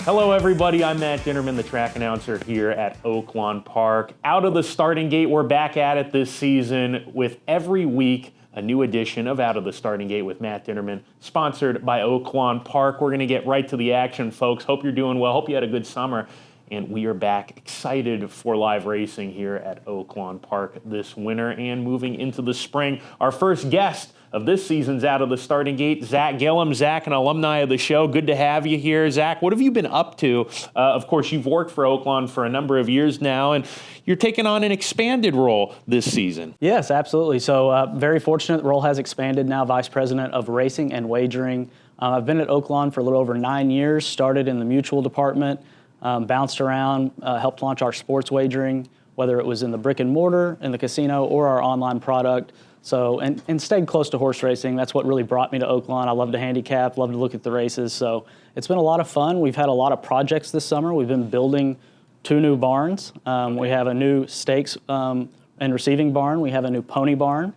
Hello everybody, I'm Matt Dinerman, the track announcer here at Oaklawn Park. Out of the starting gate, we're back at it this season with every week a new edition of Out of the Starting Gate with Matt Dinerman, sponsored by Oaklawn Park. We're going to get right to the action, folks. Hope you're doing well. Hope you had a good summer. And we are back excited for live racing here at Oaklawn Park this winter and moving into the spring. Our first guest of this season's Out of the Starting Gate, Zack Gillham. Zack, an alumni of the show. Good to have you here. Zack, what have you been up to? Of course, you've worked for Oaklawn for a number of years now, and you're taking on an expanded role this season. Yes, absolutely. So very fortunate. The role has expanded now, Vice President of Racing and Wagering. I've been at Oaklawn for a little over 9 years, started in the mutual department, bounced around, helped launch our sports wagering, whether it was in the brick and mortar, in the casino, or our online product. So, and stayed close to horse racing. That's what really brought me to Oaklawn. I love to handicap, love to look at the races. So it's been a lot of fun. We've had a lot of projects this summer. We've been building 2 new barns. We have a new stakes and receiving barn. We have a new pony barn.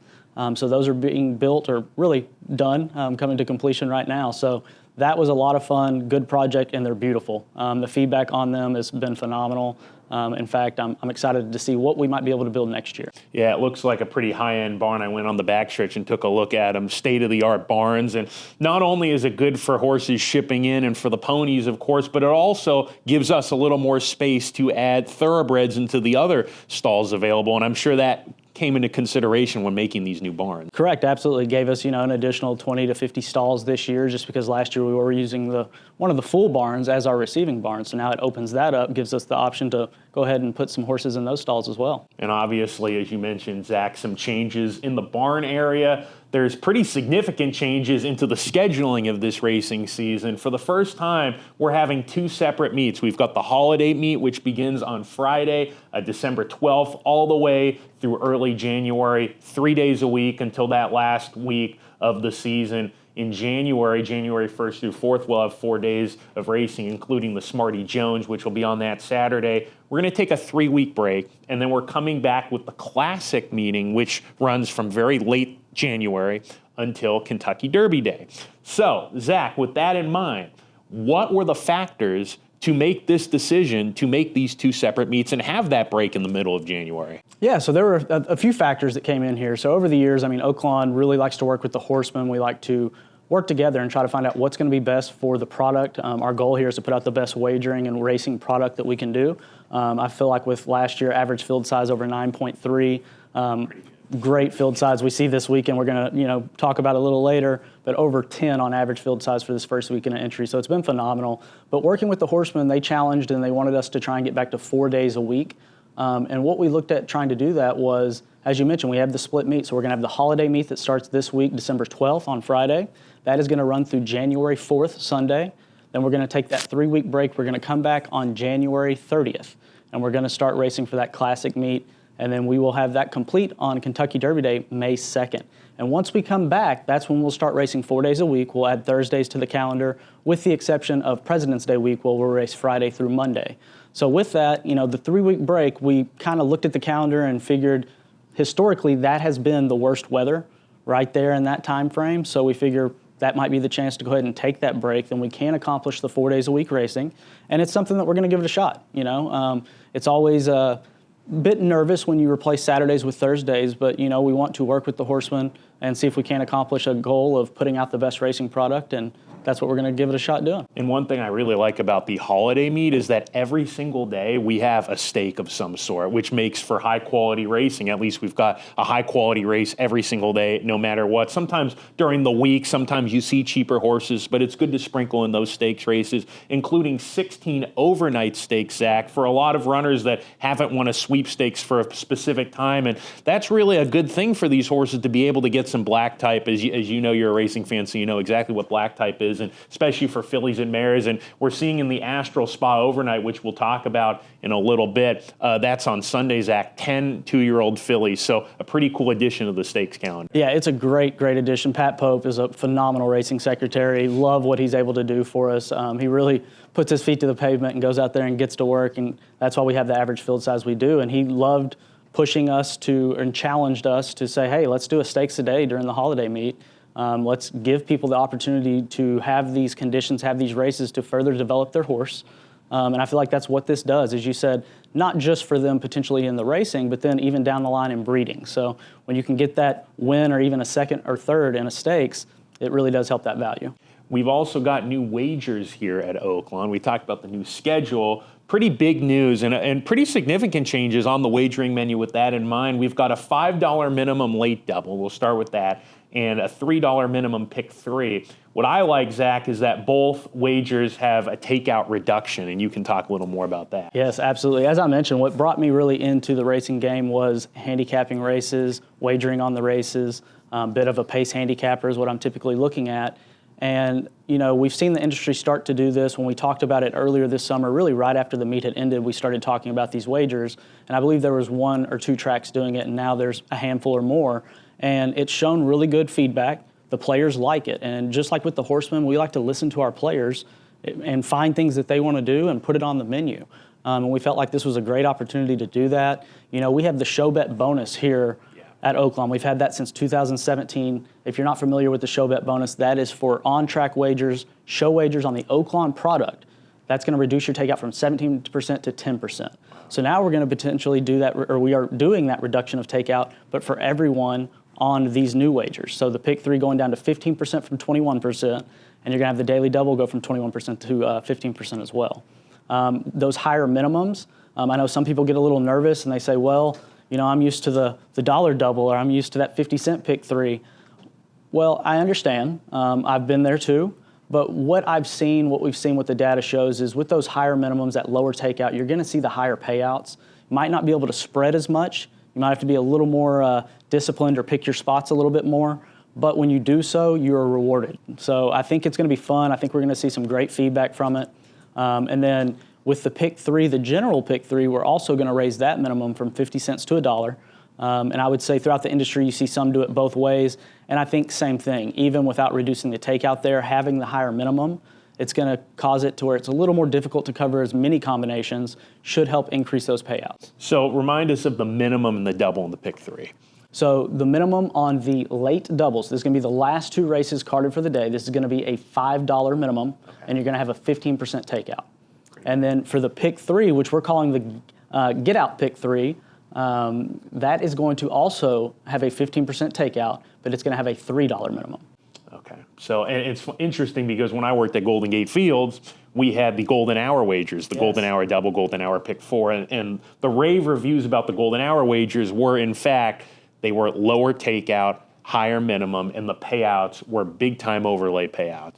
So those are being built or really done, coming to completion right now. So that was a lot of fun, good project, and they're beautiful. The feedback on them has been phenomenal. In fact, I'm excited to see what we might be able to build next year. Yeah, it looks like a pretty high-end barn. I went on the backstretch and took a look at them, state-of-the-art barns. And not only is it good for horses shipping in and for the ponies, of course, but it also gives us a little more space to add thoroughbreds into the other stalls available. And I'm sure that came into consideration when making these new barns. Correct, absolutely. Gave us, an additional 20 to 50 stalls this year, just because last year we were using one of the full barns as our receiving barn. So now it opens that up, gives us the option to go ahead and put some horses in those stalls as well. And obviously, as you mentioned, Zack, some changes in the barn area. There's pretty significant changes into the scheduling of this racing season. For the first time, we're having 2 separate meets. We've got the holiday meet, which begins on Friday, December 12th, all the way through early January, 3 days a week until that last week of the season. In January 1st through 4th, we'll have 4 days of racing, including the Smarty Jones, which will be on that Saturday. We're going to take a 3-week break, and then we're coming back with the Classic meeting, which runs from very late January until Kentucky Derby Day. So, Zack, with that in mind, what were the factors to make this decision to make these 2 separate meets and have that break in the middle of January? Yeah, so there were a few factors that came in here. So over the years, Oaklawn really likes to work with the horsemen. We like to work together and try to find out what's going to be best for the product. Our goal here is to put out the best wagering and racing product that we can do. I feel like with last year, average field size over 9.3, great field size. We see this weekend, we're going to talk about it a little later, but over 10 on average field size for this first weekend of entry. So it's been phenomenal. But working with the horsemen, they challenged and they wanted us to try and get back to 4 days a week. And what we looked at trying to do that was, as you mentioned, we have the split meet. So we're going to have the holiday meet that starts this week, December 12th on Friday. That is going to run through January 4th, Sunday. Then we're going to take that 3-week break. We're going to come back on January 30th. And we're going to start racing for that Classic meet. And then we will have that complete on Kentucky Derby Day, May 2nd. And once we come back, that's when we'll start racing 4 days a week. We'll add Thursdays to the calendar, with the exception of President's Day week, where we'll race Friday through Monday. So with that, the 3-week break, we kind of looked at the calendar and figured historically that has been the worst weather right there in that time frame. So we figure that might be the chance to go ahead and take that break. Then we can accomplish the 4 days a week racing. And it's something that we're going to give it a shot. It's always a bit nervous when you replace Saturdays with Thursdays, but we want to work with the horsemen and see if we can accomplish a goal of putting out the best racing product, and that's what we're going to give it a shot doing. And one thing I really like about the holiday meet is that every single day we have a stake of some sort, which makes for high-quality racing. At least we've got a high-quality race every single day, no matter what. Sometimes during the week, sometimes you see cheaper horses, but it's good to sprinkle in those stakes races, including 16 overnight stakes, Zack, for a lot of runners that haven't won a sweepstakes for a specific time. And that's really a good thing for these horses to be able to get some black type. As you know, you're a racing fan, so you know exactly what black type is. And especially for fillies and mares. And we're seeing in the Astral Spa overnight, which we'll talk about in a little bit, that's on Sunday, Zack, 10 2-year-old fillies. So a pretty cool addition to the stakes calendar. Yeah, it's a great, great addition. Pat Pope is a phenomenal racing secretary. Love what he's able to do for us. He really puts his feet to the pavement and goes out there and gets to work. And that's why we have the average field size we do. And he loved pushing us to and challenged us to say, hey, let's do a stakes a day during the holiday meet. Let's give people the opportunity to have these conditions, have these races to further develop their horse. And I feel like that's what this does, as you said, not just for them potentially in the racing, but then even down the line in breeding. So when you can get that win or even a second or third in a stakes, it really does help that value. We've also got new wagers here at Oaklawn. We talked about the new schedule. Pretty big news and pretty significant changes on the wagering menu with that in mind. We've got a $5 minimum late double. We'll start with that. And a $3 minimum pick three. What I like, Zach, is that both wagers have a takeout reduction, and you can talk a little more about that. Yes, absolutely. As I mentioned, what brought me really into the racing game was handicapping races, wagering on the races, bit of a pace handicapper is what I'm typically looking at. And, you know, we've seen the industry start to do this. When we talked about it earlier this summer, really right after the meet had ended, we started talking about these wagers. And I believe there was 1 or 2 tracks doing it, and now there's a handful or more. And it's shown really good feedback. The players like it. And just like with the horsemen, we like to listen to our players and find things that they want to do and put it on the menu. And we felt like this was a great opportunity to do that. You know, we have the show bet bonus here at Oaklawn. We've had that since 2017. If you're not familiar with the show bet bonus, that is for on-track wagers, show wagers on the Oaklawn product. That's going to reduce your takeout from 17% to 10%. So now we're going to potentially do that, or we are doing that reduction of takeout, but for everyone on these new wagers. So the pick three going down to 15% from 21%, and you're going to have the daily double go from 21% to 15% as well. Those higher minimums, I know some people get a little nervous and they say, well, you know, I'm used to the dollar double, or I'm used to that 50-cent pick three. Well, I understand. I've been there too. But what we've seen what the data shows is with those higher minimums, that lower takeout, you're going to see the higher payouts. You might not be able to spread as much. You might have to be a little more disciplined or pick your spots a little bit more. But when you do so, you're rewarded. So I think it's going to be fun. I think we're going to see some great feedback from it. And then with the pick three, the general pick three, we're also going to raise that minimum from 50 cents to $1. And I would say throughout the industry, you see some do it both ways. And I think same thing, even without reducing the takeout there, having the higher minimum, it's going to cause it to where it's a little more difficult to cover as many combinations, should help increase those payouts. So remind us of the minimum and the double in the pick three. So the minimum on the late doubles, this is going to be the last 2 races carded for the day. This is going to be a $5 minimum, and you're going to have a 15% takeout. And then for the pick three, which we're calling the get out pick three, that is going to also have a 15% takeout, but it's going to have a $3 minimum. Okay. So, and it's interesting because when I worked at Golden Gate Fields, we had the golden hour wagers, the golden hour double, golden hour pick four, and the rave reviews about the golden hour wagers were, in fact, they were lower takeout, higher minimum, and the payouts were big time overlay payouts.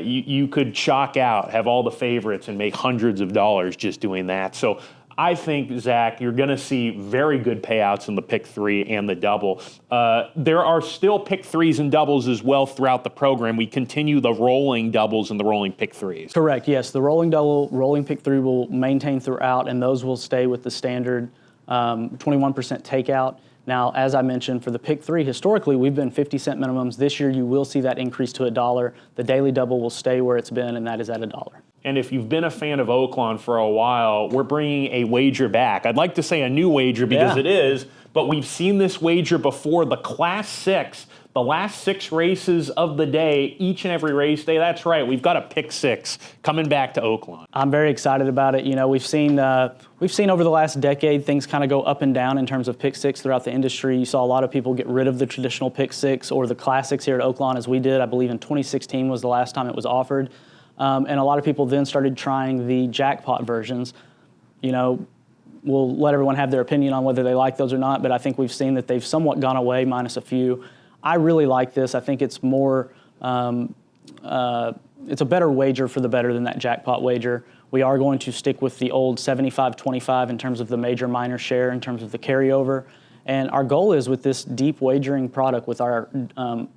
You could chalk out, have all the favorites, and make hundreds of dollars just doing that. So I think, Zach, you're going to see very good payouts in the pick three and the double. There are still pick threes and doubles as well throughout the program. We continue the rolling doubles and the rolling pick threes. Correct, yes. The rolling double, rolling pick three will maintain throughout, and those will stay with the standard 21% takeout. Now, as I mentioned, for the pick three, historically, we've been 50-cent minimums. This year, you will see that increase to $1. The daily double will stay where it's been, and that is at $1. And if you've been a fan of Oaklawn for a while, we're bringing a wager back. I'd like to say a new wager because it is, but we've seen this wager before. The Class 6, the last 6 races of the day, each and every race day. That's right, we've got a pick 6 coming back to Oaklawn. I'm very excited about it. You know, we've seen over the last decade things kind of go up and down in terms of pick 6 throughout the industry. You saw a lot of people get rid of the traditional pick 6 or the classics here at Oaklawn, as we did. I believe in 2016 was the last time it was offered. And a lot of people then started trying the jackpot versions. You know, we'll let everyone have their opinion on whether they like those or not, but I think we've seen that they've somewhat gone away, minus a few. I really like this. I think it's more, it's a better wager for the better than that jackpot wager. We are going to stick with the old 75-25 in terms of the major minor share, in terms of the carryover. And our goal is with this deep wagering product, with our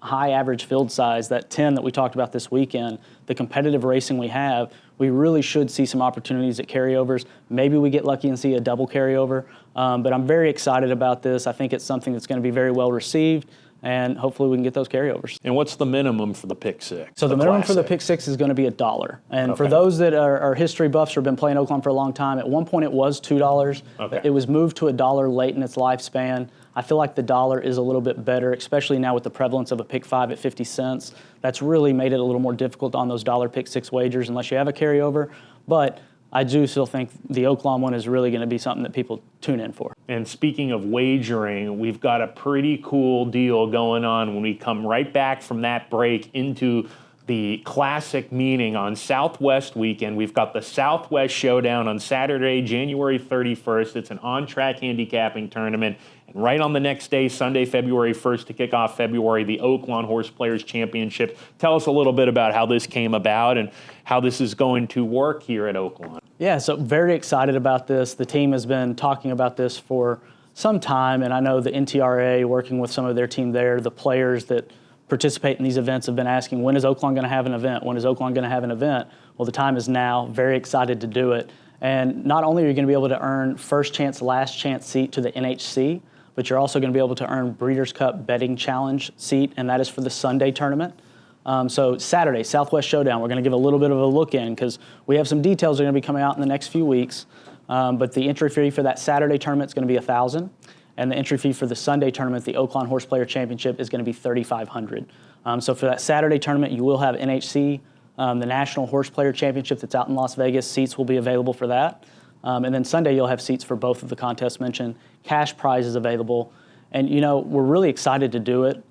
high average field size, that 10 that we talked about this weekend, the competitive racing we have, we really should see some opportunities at carryovers. Maybe we get lucky and see a double carryover. But I'm very excited about this. I think it's something that's going to be very well received. and hopefully we can get those carryovers. And what's the minimum for the pick six? So the minimum for the pick six is going to be $1. And for those that are history buffs or have been playing Oaklawn for a long time, at one point it was $2. Okay. It was moved to $1 late in its lifespan. I feel like the dollar is a little bit better, especially now with the prevalence of a pick five at 50 cents. That's really made it a little more difficult on those dollar pick six wagers unless you have a carryover. But I do still think the Oaklawn one is really going to be something that people tune in for. And speaking of wagering, we've got a pretty cool deal going on when we come right back from that break into the classic meeting on Southwest weekend. We've got the Southwest Showdown on Saturday, January 31st. It's an on-track handicapping tournament. And right on the next day, Sunday, February 1st, to kick off February, the Oaklawn Horse Players Championship. Tell us a little bit about how this came about and how this is going to work here at Oaklawn. Yeah, so very excited about this. The team has been talking about this for some time, and I know the NTRA, working with some of their team there, the players that participate in these events have been asking, when is Oaklawn going to have an event? When is Oaklawn going to have an event? Well, the time is now. Very excited to do it. And not only are you going to be able to earn first chance, last chance seat to the NHC, but you're also going to be able to earn Breeders' Cup Betting Challenge seat, and that is for the Sunday tournament. So Saturday, Southwest Showdown, we're going to give a little bit of a look in because we have some details that are going to be coming out in the next few weeks. But the entry fee for that Saturday tournament is going to be $1,000, and the entry fee for the Sunday tournament, the Oaklawn Horse Player Championship, is going to be $3,500. So for that Saturday tournament, you will have NHC, the National Horse Player Championship that's out in Las Vegas. Seats will be available for that. And then Sunday, you'll have seats for both of the contests mentioned. Cash prizes available. And, you know, we're really excited to do it.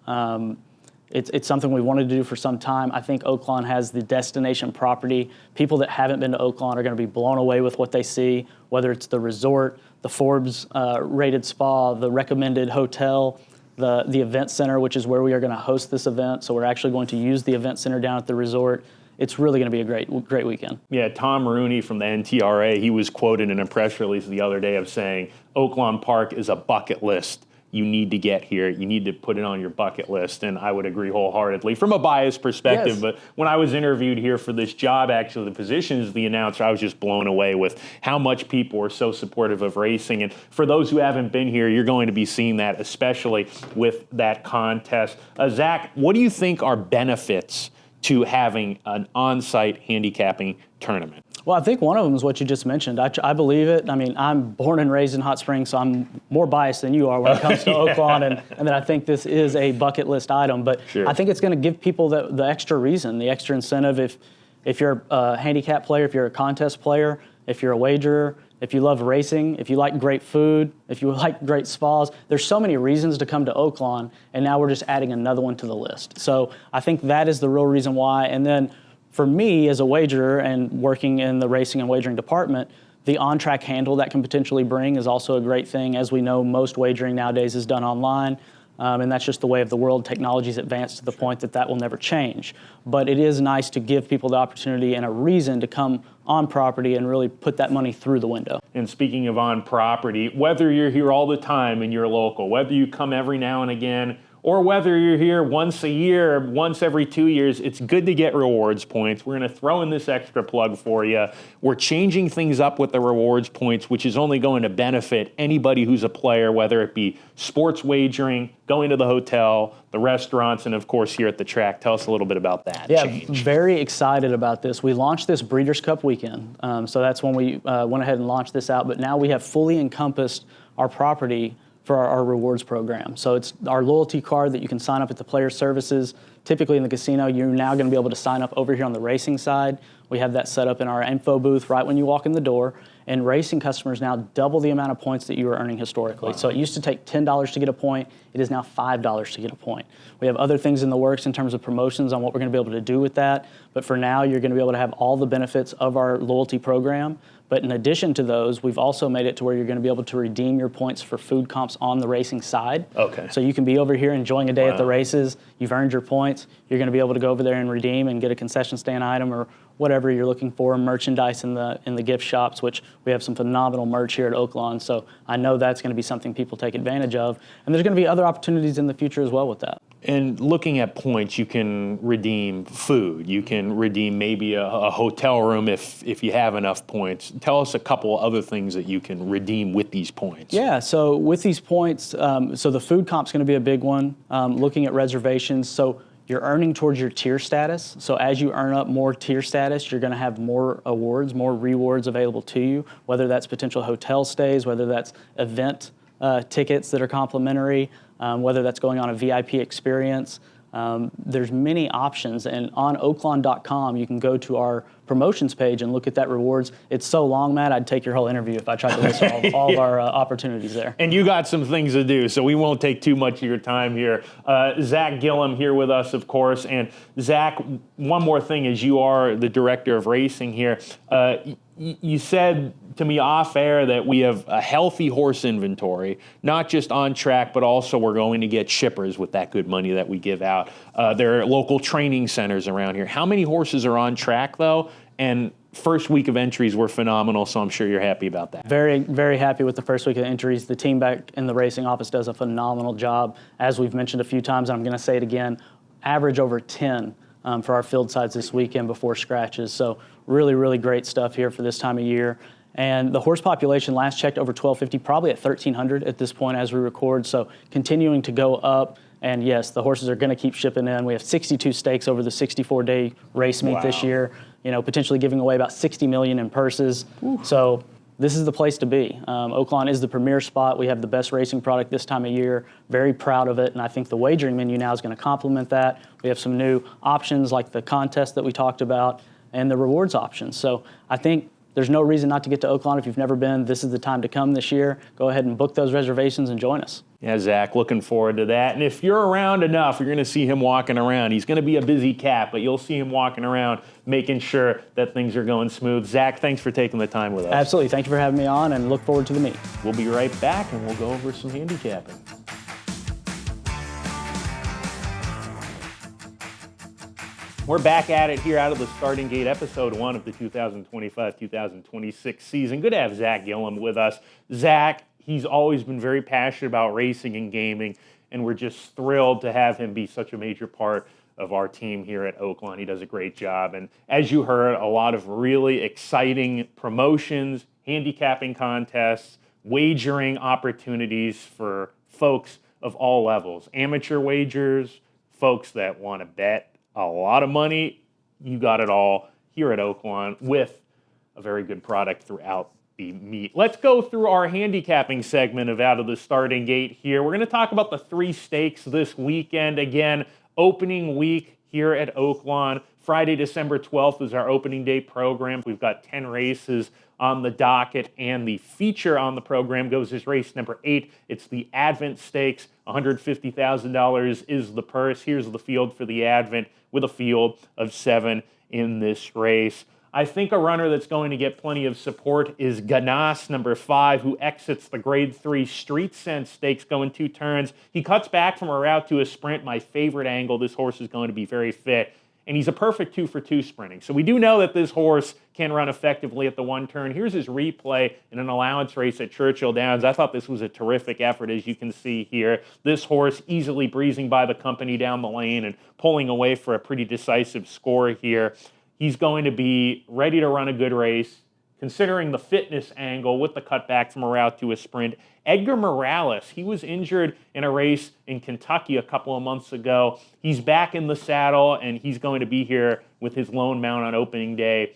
It's something we wanted to do for some time. I think Oaklawn has the destination property. People that haven't been to Oaklawn are going to be blown away with what they see, whether it's the resort, the Forbes rated spa, the recommended hotel, the event center, which is where we are going to host this event. So we're actually going to use the event center down at the resort. It's really going to be a great weekend. Yeah, Tom Rooney from the NTRA, he was quoted in a press release the other day of saying, Oaklawn Park is a bucket list. You need to get here. You need to put it on your bucket list. And I would agree wholeheartedly from a biased perspective. Yes. But when I was interviewed here for this job, actually, the position as the announcer, I was just blown away with how much people are so supportive of racing. And for those who haven't been here, you're going to be seeing that, especially with that contest. Zack, what do you think are benefits to having an on-site handicapping tournament? Well, I think one of them is what you just mentioned. I believe it. I mean, I'm born and raised in Hot Springs, so I'm more biased than you are when it comes to Oaklawn, and that I think this is a bucket list item. But sure. I think it's going to give people the extra reason, the extra incentive. If you're a handicap player, if you're a contest player, if you're a wagerer, if you love racing, if you like great food, if you like great spas, there's so many reasons to come to Oaklawn, and now we're just adding another one to the list. So I think that is the real reason why. And then for me as a wagerer and working in the racing and wagering department, the on-track handle that can potentially bring is also a great thing. As we know, most wagering nowadays is done online. And that's just the way of the world. Technology's advanced to the point that will never change. But it is nice to give people the opportunity and a reason to come on property and really put that money through the window. And speaking of on property, whether you're here all the time and you're local, whether you come every now and again, or whether you're here once a year, once every 2 years, it's good to get rewards points. We're going to throw in this extra plug for you. We're changing things up with the rewards points, which is only going to benefit anybody who's a player, whether it be sports wagering, going to the hotel, the restaurants, and of course here at the track. Tell us a little bit about that change. Very excited about this. We launched this Breeders' Cup weekend, so that's when we went ahead and launched this out, but now we have fully encompassed our property for our rewards program. So it's our loyalty card that you can sign up at the player services. Typically in the casino, you're now going to be able to sign up over here on the racing side. We have that set up in our info booth right when you walk in the door. And racing customers now double the amount of points that you were earning historically. Wow. So it used to take $10 to get a point. It is now $5 to get a point. We have other things in the works in terms of promotions on what we're going to be able to do with that. But for now, you're going to be able to have all the benefits of our loyalty program. But in addition to those, we've also made it to where you're going to be able to redeem your points for food comps on the racing side. Okay. So you can be over here enjoying a day at the races. You've earned your points. You're going to be able to go over there and redeem and get a concession stand item or whatever you're looking for, merchandise in the gift shops, which we have some phenomenal merch here at Oaklawn. So I know that's going to be something people take advantage of. And there's going to be other opportunities in the future as well with that. And looking at points, you can redeem food. You can redeem maybe a hotel room if you have enough points. Tell us a couple other things that you can redeem with these points. Yeah, so with these points, so the food comp's going to be a big one. Looking at reservations, so you're earning towards your tier status. So as you earn up more tier status, you're going to have more awards, more rewards available to you, whether that's potential hotel stays, whether that's event tickets that are complimentary, whether that's going on a VIP experience. There's many options, and on Oaklawn.com, you can go to our promotions page and look at that rewards. It's so long, Matt, I'd take your whole interview if I tried to list all of our opportunities there. And you got some things to do, so we won't take too much of your time here. Zack Gillham here with us, of course. And Zack, one more thing, as you are the director of racing here, you said to me off air that we have a healthy horse inventory, not just on track, but also we're going to get shippers with that good money that we give out. There are local training centers around here. How many horses are on track, though? And first week of entries were phenomenal, so I'm sure you're happy about that. Very, very happy with the first week of entries. The team back in the racing office does a phenomenal job. As we've mentioned a few times, and I'm going to say it again, average over 10 for our field sides this weekend before scratches. So really, really great stuff here for this time of year. And the horse population last checked over 1,250, probably at 1,300 at this point as we record. So continuing to go up. And yes, the horses are going to keep shipping in. We have 62 stakes over the 64-day race meet this year. You know, potentially giving away about $60 million in purses. Ooh. So this is the place to be. Oaklawn is the premier spot. We have the best racing product this time of year. Very proud of it, and I think the wagering menu now is going to complement that. We have some new options like the contest that we talked about and the rewards options. So I think there's no reason not to get to Oaklawn if you've never been. This is the time to come this year. Go ahead and book those reservations and join us. Yeah, Zack, looking forward to that. And if you're around enough, you're going to see him walking around. He's going to be a busy cat, but you'll see him walking around making sure that things are going smooth. Zack, thanks for taking the time with us. Absolutely. Thank you for having me on, and look forward to the meet. We'll be right back, and we'll go over some handicapping. We're back at it here out of the starting gate, episode 1 of the 2025-2026 season. Good to have Zack Gillham with us. Zack, he's always been very passionate about racing and gaming, and we're just thrilled to have him be such a major part of our team here at Oaklawn. He does a great job. And as you heard, a lot of really exciting promotions, handicapping contests, wagering opportunities for folks of all levels. Amateur wagers, folks that want to bet a lot of money. You got it all here at Oaklawn with a very good product throughout the meet. Let's go through our handicapping segment of Out of the Starting Gate here. We're going to talk about the 3 stakes this weekend. Again, opening week here at Oaklawn. Friday, December 12th is our opening day program. We've got 10 races on the docket, and the feature on the program goes as race number 8. It's the Advent Stakes. $150,000 is the purse. Here's the field for the Advent with a field of 7 in this race. I think a runner that's going to get plenty of support is Ganas, number 5, who exits the Grade 3 Street Sense Stakes going 2 turns. He cuts back from a route to a sprint. My favorite angle. This horse is going to be very fit. And he's a perfect 2-for-2 sprinting. So we do know that this horse can run effectively at the 1 turn. Here's his replay in an allowance race at Churchill Downs. I thought this was a terrific effort, as you can see here. This horse easily breezing by the company down the lane and pulling away for a pretty decisive score here. He's going to be ready to run a good race, considering the fitness angle with the cutback from a route to a sprint. Edgar Morales, he was injured in a race in Kentucky a couple of months ago. He's back in the saddle, and he's going to be here with his lone mount on opening day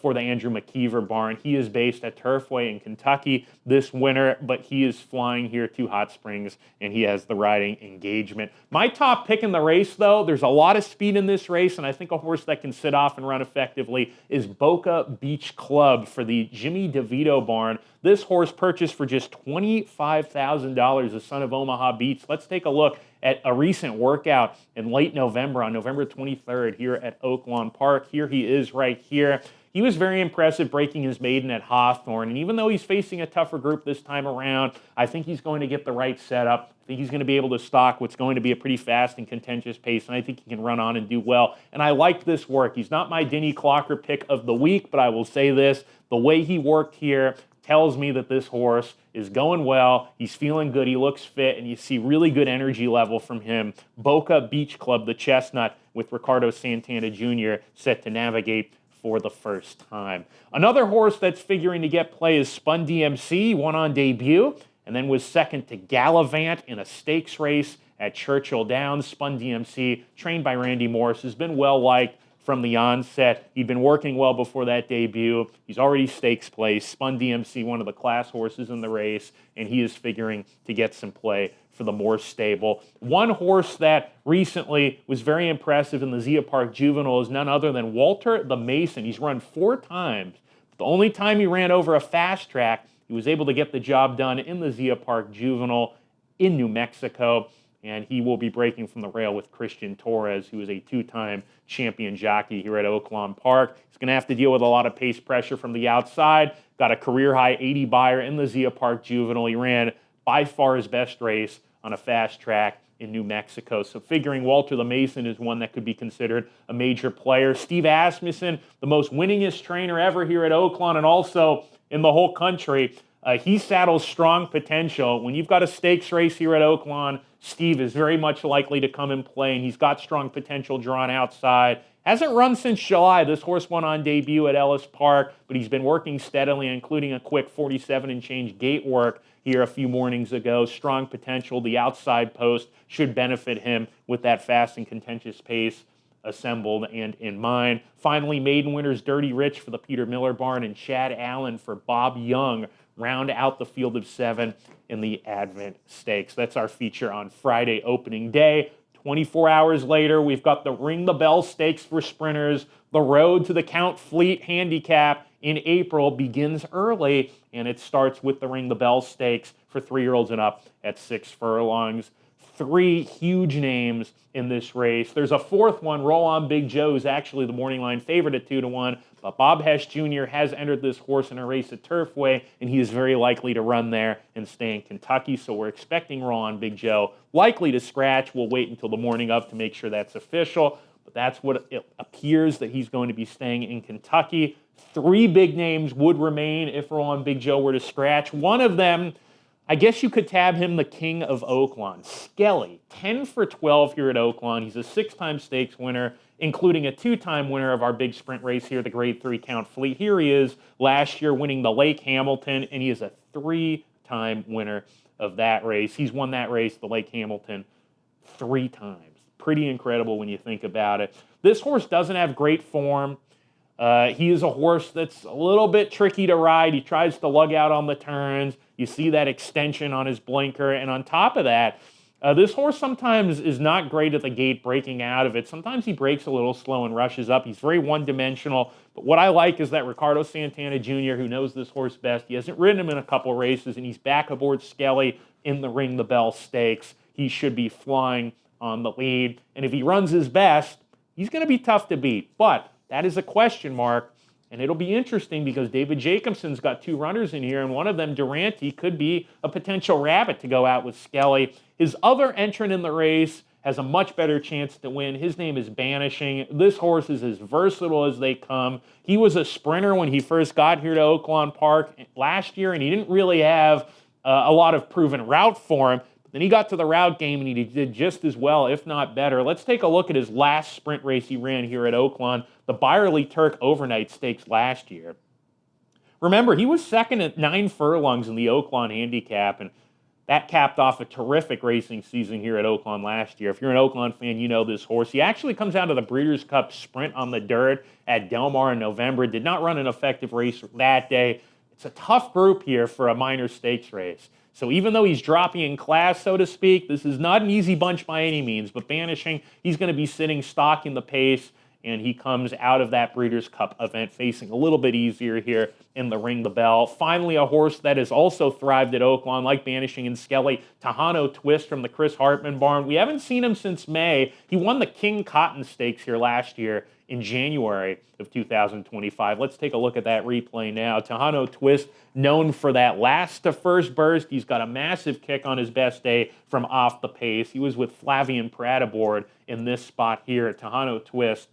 for the Andrew McKeever barn. He is based at Turfway in Kentucky this winter, but he is flying here to Hot Springs, and he has the riding engagement. My top pick in the race, though, there's a lot of speed in this race, and I think a horse that can sit off and run effectively is Boca Beach Club for the Jimmy DeVito barn. This horse purchased for just $25,000, the son of Omaha Beach. Let's take a look at a recent workout in late November, on November 23rd here at Oaklawn Park. Here he is right here. He was very impressive breaking his maiden at Hawthorne, and even though he's facing a tougher group this time around, I think he's going to get the right setup. I think he's going to be able to stalk what's going to be a pretty fast and contentious pace, and I think he can run on and do well. And I like this work. He's not my Denny Clocker pick of the week, but I will say this, the way he worked here, tells me that this horse is going well. He's feeling good. He looks fit, and you see really good energy level from him. Boca Beach Club, the Chestnut, with Ricardo Santana Jr. set to navigate for the first time. Another horse that's figuring to get play is Spun DMC, won on debut, and then was second to Gallivant in a stakes race at Churchill Downs. Spun DMC, trained by Randy Morris, has been well-liked from the onset. He'd been working well before that debut. He's already stakes placed. Spun DMC, one of the class horses in the race, and he is figuring to get some play for the Morse stable. One horse that recently was very impressive in the Zia Park Juvenile is none other than Walter the Mason. He's run 4 times. The only time he ran over a fast track, he was able to get the job done in the Zia Park Juvenile in New Mexico, and he will be breaking from the rail with Christian Torres, who is a 2-time champion jockey here at Oaklawn Park. He's going to have to deal with a lot of pace pressure from the outside. Got a career-high 80 buyer in the Zia Park Juvenile. He ran by far his best race on a fast track in New Mexico. So figuring Walter the Mason is one that could be considered a major player. Steve Asmussen, the most winningest trainer ever here at Oaklawn and also in the whole country. He saddles strong potential. When you've got a stakes race here at Oaklawn, Steve is very much likely to come and play, and he's got strong potential drawn outside. Hasn't run since July. This horse went on debut at Ellis Park, but he's been working steadily, including a quick 47 and change gate work here a few mornings ago. Strong potential. The outside post should benefit him with that fast and contentious pace assembled and in mind. Finally, maiden winners Dirty Rich for the Peter Miller barn and Chad Allen for Bob Young round out the field of 7 in the Advent Stakes. That's our feature on Friday opening day. 24 hours later, we've got the Ring the Bell Stakes for sprinters. The road to the Count Fleet Handicap in April begins early, and it starts with the Ring the Bell Stakes for 3-year-olds and up at 6 furlongs. 3 huge names in this race. There's a 4th one. Roll On Big Joe is actually the morning line favorite at 2-1, but Bob Hesh Jr. has entered this horse in a race at Turfway, and he is very likely to run there and stay in Kentucky, so we're expecting Roll On Big Joe likely to scratch. We'll wait until the morning of to make sure that's official, but that's what it appears, that he's going to be staying in Kentucky. 3 big names would remain if Roll On Big Joe were to scratch. One of them, I guess you could tab him the king of Oaklawn. Skelly, 10 for 12 here at Oaklawn. He's a 6-time stakes winner, including a 2-time winner of our big sprint race here, the Grade 3 Count Fleet. Here he is last year winning the Lake Hamilton, and he is a 3-time winner of that race. He's won that race, the Lake Hamilton, 3 times. Pretty incredible when you think about it. This horse doesn't have great form. He is a horse that's a little bit tricky to ride. He tries to lug out on the turns. You see that extension on his blinker. And on top of that, this horse sometimes is not great at the gate breaking out of it. Sometimes he breaks a little slow and rushes up. He's very one-dimensional. But what I like is that Ricardo Santana Jr., who knows this horse best, he hasn't ridden him in a couple races, and he's back aboard Skelly in the Ring the Bell Stakes. He should be flying on the lead. And if he runs his best, he's going to be tough to beat. But that is a question mark. And it'll be interesting because David Jacobson's got 2 runners in here, and one of them, Durante, could be a potential rabbit to go out with Skelly. His other entrant in the race has a much better chance to win. His name is Banishing. This horse is as versatile as they come. He was a sprinter when he first got here to Oaklawn Park last year, and he didn't really have a lot of proven route for him. Then he got to the route game, and he did just as well, if not better. Let's take a look at his last sprint race he ran here at Oaklawn, the Byerly Turk Overnight Stakes last year. Remember, he was second at 9 furlongs in the Oaklawn Handicap, and that capped off a terrific racing season here at Oaklawn last year. If you're an Oaklawn fan, you know this horse. He actually comes out of the Breeders' Cup Sprint on the dirt at Del Mar in November. Did not run an effective race that day. It's a tough group here for a minor stakes race. So even though he's dropping in class, so to speak, this is not an easy bunch by any means, but Banishing, he's going to be sitting stock in the pace, and he comes out of that Breeders' Cup event facing a little bit easier here in the Ring the Bell. Finally, a horse that has also thrived at Oaklawn, like Banishing and Skelly, Tejano Twist from the Chris Hartman barn. We haven't seen him since May. He won the King Cotton Stakes here last year in January of 2025. Let's take a look at that replay now. Tejano Twist, known for that last to first burst. He's got a massive kick on his best day from off the pace. He was with Flavian Pratt aboard in this spot here. Tejano Twist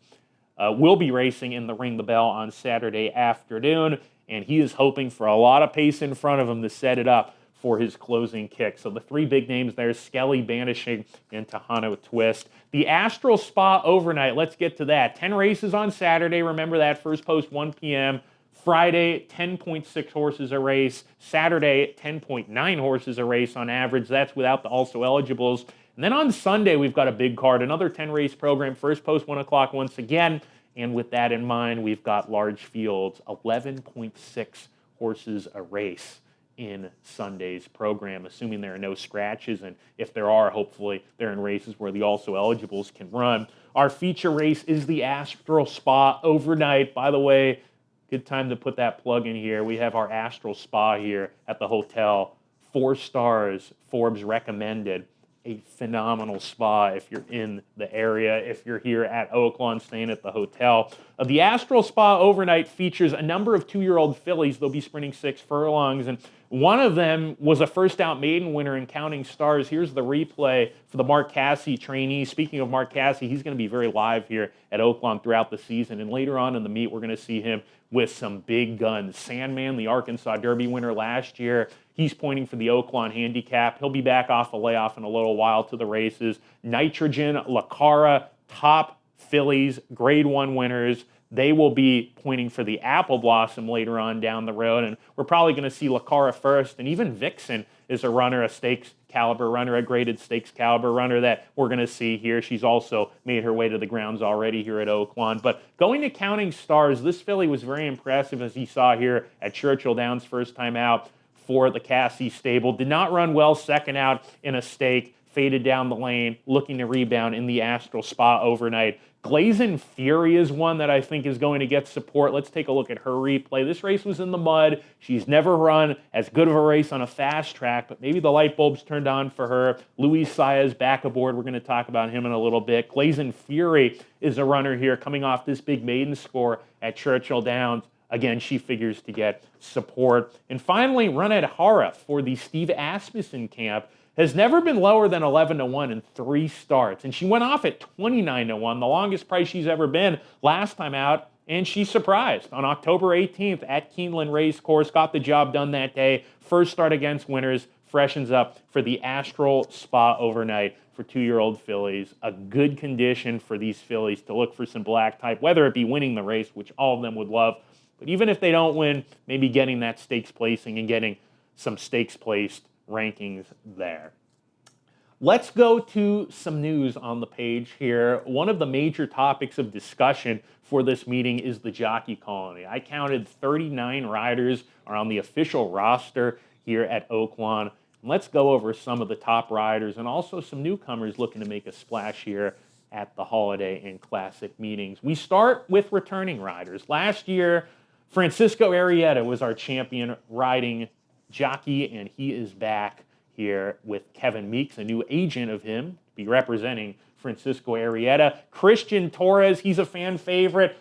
will be racing in the Ring the Bell on Saturday afternoon. and he is hoping for a lot of pace in front of him to set it up for his closing kick. So the three big names there, Skelly, Banishing, and Tejano Twist. The Astral Spa overnight, let's get to that. 10 races on Saturday. Remember that, first post 1 p.m. Friday, 10.6 horses a race. Saturday, 10.9 horses a race on average. That's without the also eligibles. And then on Sunday, we've got a big card, another 10-race program, first post 1 o'clock once again. And with that in mind, we've got large fields, 11.6 horses a race in Sunday's program, assuming there are no scratches, and if there are, hopefully they're in races where the also eligibles can run. Our feature race is the Astral Spa overnight. By the way, good time to put that plug in here. We have our Astral Spa here at the hotel. 4 stars, Forbes recommended. A phenomenal spa if you're in the area, if you're here at Oaklawn staying at the hotel. The Astral Spa overnight features a number of 2-year-old fillies. They'll be sprinting 6 furlongs, and one of them was a first out maiden winner in Counting Stars. Here's the replay for the Mark Casse trainee. Speaking of Mark Casse, he's going to be very live here at Oaklawn throughout the season, and later on in the meet, we're going to see him with some big guns. Sandman, the Arkansas Derby winner last year, he's pointing for the Oaklawn Handicap. He'll be back off a layoff in a little while to the races. Nitrogen, Lacara, top fillies, grade 1 winners. They will be pointing for the Apple Blossom later on down the road, and we're probably going to see Lacara first, and even Vixen is a runner, a stakes caliber runner, a graded stakes caliber runner that we're going to see here. She's also made her way to the grounds already here at Oaklawn. But going to Counting Stars, this filly was very impressive, as you saw here at Churchill Downs first time out for the Casse stable. Did not run well second out in a stake, faded down the lane, looking to rebound in the Astral Spa overnight. Glazin' Fury is one that I think is going to get support. Let's take a look at her replay. This race was in the mud. She's never run as good of a race on a fast track, but maybe the light bulbs turned on for her. Luis Saez back aboard. We're going to talk about him in a little bit. Glazin' Fury is a runner here coming off this big maiden score at Churchill Downs. Again, she figures to get support. And finally, Run at Hara for the Steve Asmussen camp has never been lower than 11-1 in 3 starts. And she went off at 29-1, the longest price she's ever been last time out. And she surprised on October 18th at Keeneland Racecourse, got the job done that day. First start against winners, freshens up for the Astral Spa overnight for 2-year-old fillies. A good condition for these fillies to look for some black type, whether it be winning the race, which all of them would love. But even if they don't win, maybe getting that stakes placing and getting some stakes placed rankings there. Let's go to some news on the page here. One of the major topics of discussion for this meeting is the jockey colony. I counted 39 riders are on the official roster here at Oaklawn. Let's go over some of the top riders and also some newcomers looking to make a splash here at the Holiday and Classic meetings. We start with returning riders. Last year, Francisco Arrieta was our champion riding jockey, and he is back here with Kevin Meeks, a new agent of him, to be representing Francisco Arrieta. Christian Torres, he's a fan favorite.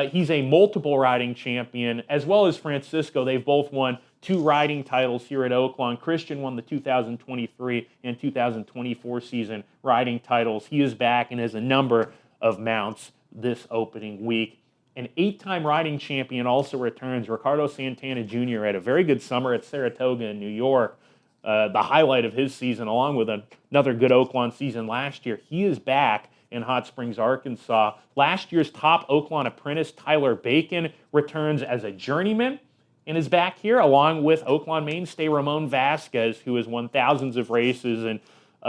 He's a multiple riding champion, as well as Francisco. They've both won 2 riding titles here at Oaklawn. Christian won the 2023 and 2024 season riding titles. He is back and has a number of mounts this opening week. An 8-time riding champion also returns. Ricardo Santana Jr. had a very good summer at Saratoga in New York. The highlight of his season, along with another good Oaklawn season last year. He is back in Hot Springs, Arkansas. Last year's top Oaklawn apprentice, Tyler Bacon, returns as a journeyman and is back here, along with Oaklawn mainstay Ramon Vasquez, who has won thousands of races, and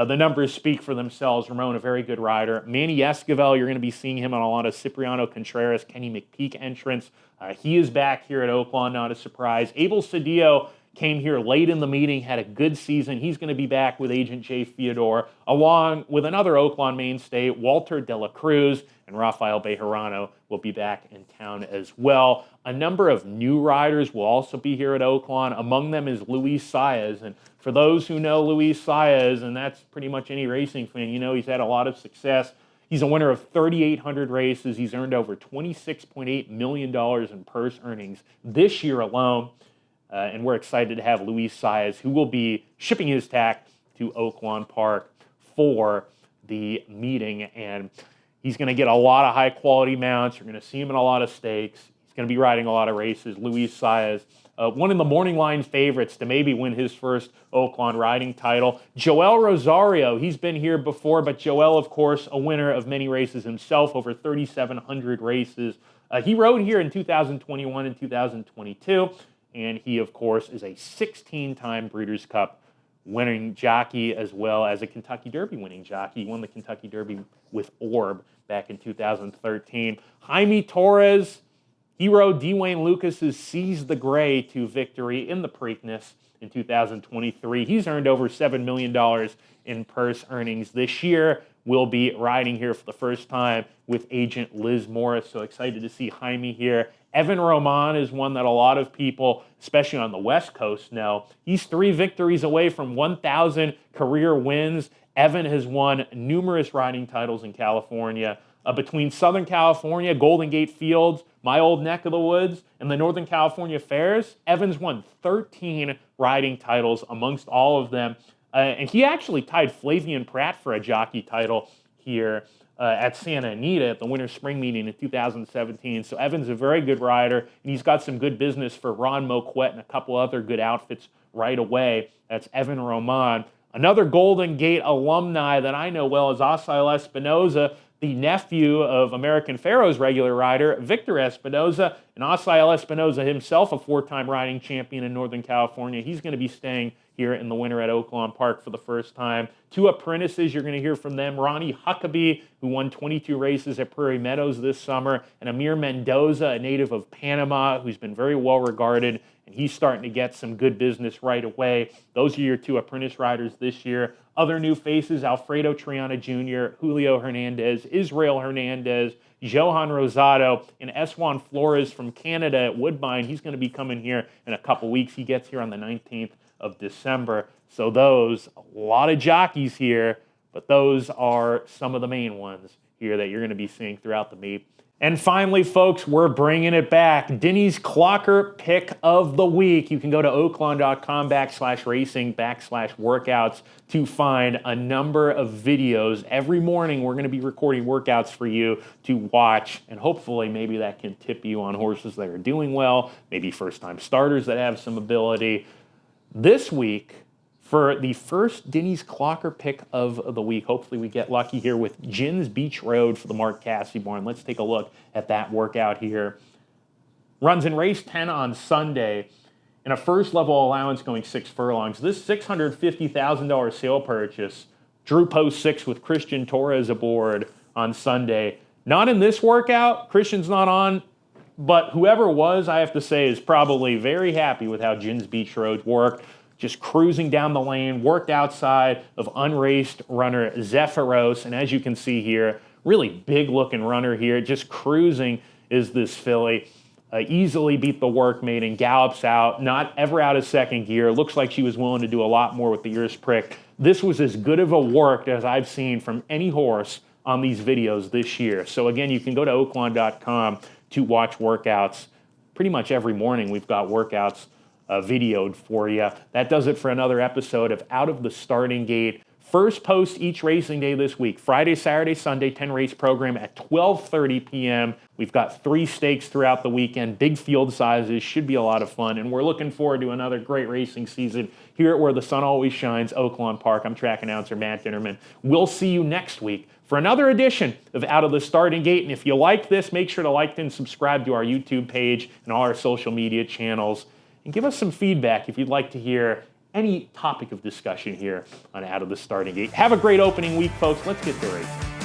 the numbers speak for themselves. Ramon, a very good rider. Manny Esquivel, you're going to be seeing him on a lot of Cipriano Contreras, Kenny McPeak entrants. He is back here at Oaklawn, not a surprise. Abel Cedillo came here late in the meeting, had a good season. He's going to be back with Agent Jay Theodore, along with another Oaklawn mainstay, Walter De La Cruz, and Rafael Bejarano will be back in town as well. A number of new riders will also be here at Oaklawn. Among them is Luis Saez. And for those who know Luis Saez, and that's pretty much any racing fan, you know he's had a lot of success. He's a winner of 3,800 races. He's earned over $26.8 million in purse earnings this year alone. And we're excited to have Luis Saez, who will be shipping his tack to Oaklawn Park for the meeting. And he's going to get a lot of high-quality mounts. You're going to see him in a lot of stakes. He's going to be riding a lot of races. Luis Saez, one of the morning line favorites to maybe win his first Oaklawn riding title. Joel Rosario, he's been here before, but Joel, of course, a winner of many races himself, over 3,700 races. He rode here in 2021 and 2022, and he, of course, is a 16-time Breeders' Cup winning jockey, as well as a Kentucky Derby winning jockey. He won the Kentucky Derby with Orb back in 2013. Jaime Torres, he rode Dwayne Lucas's Seize the Gray to victory in the Preakness in 2023. He's earned over $7 million in purse earnings this year. Will be riding here for the first time with agent Liz Morris. So excited to see Jaime here. Evan Roman is one that a lot of people, especially on the West Coast, know. He's 3 victories away from 1,000 career wins. Evan has won numerous riding titles in California. Between Southern California, Golden Gate Fields, my old neck of the woods, and the Northern California Fairs, Evans won 13 riding titles amongst all of them. And he actually tied Flavian Pratt for a jockey title here at Santa Anita at the Winter Spring Meeting in 2017. So Evan's a very good rider, and he's got some good business for Ron Moquette and a couple other good outfits right away. That's Evan Roman. Another Golden Gate alumni that I know well is Asael Espinoza, the nephew of American Pharoah's regular rider, Victor Espinoza. And Asael Espinoza himself, a 4-time riding champion in Northern California. He's going to be staying here in the winter at Oaklawn Park for the first time. 2 apprentices, you're going to hear from them. Ronnie Huckabee, who won 22 races at Prairie Meadows this summer, and Amir Mendoza, a native of Panama, who's been very well regarded, and he's starting to get some good business right away. Those are your 2 apprentice riders this year. Other new faces, Alfredo Triana Jr., Julio Hernandez, Israel Hernandez, Johan Rosado, and Esjuan Flores from Canada at Woodbine. He's going to be coming here in a couple weeks. He gets here on the 19th of December. So those, a lot of jockeys here, but those are some of the main ones here that you're going to be seeing throughout the meet. And finally, folks, we're bringing it back. Denny's Clocker Pick of the Week. You can go to oaklawn.com/racing/workouts to find a number of videos. Every morning, we're going to be recording workouts for you to watch, and hopefully maybe that can tip you on horses that are doing well, maybe first-time starters that have some ability. This week, for the first Denny's Clocker Pick of the Week, hopefully we get lucky here with Gins Beach Road for the Mark Cassidy barn. Let's take a look at that workout here. Runs in race 10 on Sunday, and a first-level allowance going 6 furlongs. This $650,000 sale purchase drew post 6 with Christian Torres aboard on Sunday. Not in this workout. Christian's not on. But whoever was, I have to say, is probably very happy with how Gins Beach Road worked. Just cruising down the lane, worked outside of unraced runner Zephyros. And as you can see here, really big-looking runner here. Just cruising is this filly. Easily beat the workmate and gallops out, not ever out of second gear. Looks like she was willing to do a lot more with the ears pricked. This was as good of a work as I've seen from any horse on these videos this year. So again, you can go to oaklawn.com to watch workouts. Pretty much every morning we've got workouts videoed for you. That does it for another episode of Out of the Starting Gate. First post each racing day this week. Friday, Saturday, Sunday, 10 race program at 12:30 p.m. We've got 3 stakes throughout the weekend. Big field sizes. Should be a lot of fun. And we're looking forward to another great racing season here at Where the Sun Always Shines, Oaklawn Park. I'm track announcer Matt Dinerman. We'll see you next week for another edition of Out of the Starting Gate. And if you like this, make sure to like and subscribe to our YouTube page and all our social media channels. And give us some feedback if you'd like to hear any topic of discussion here on Out of the Starting Gate. Have a great opening week, folks. Let's get to racing.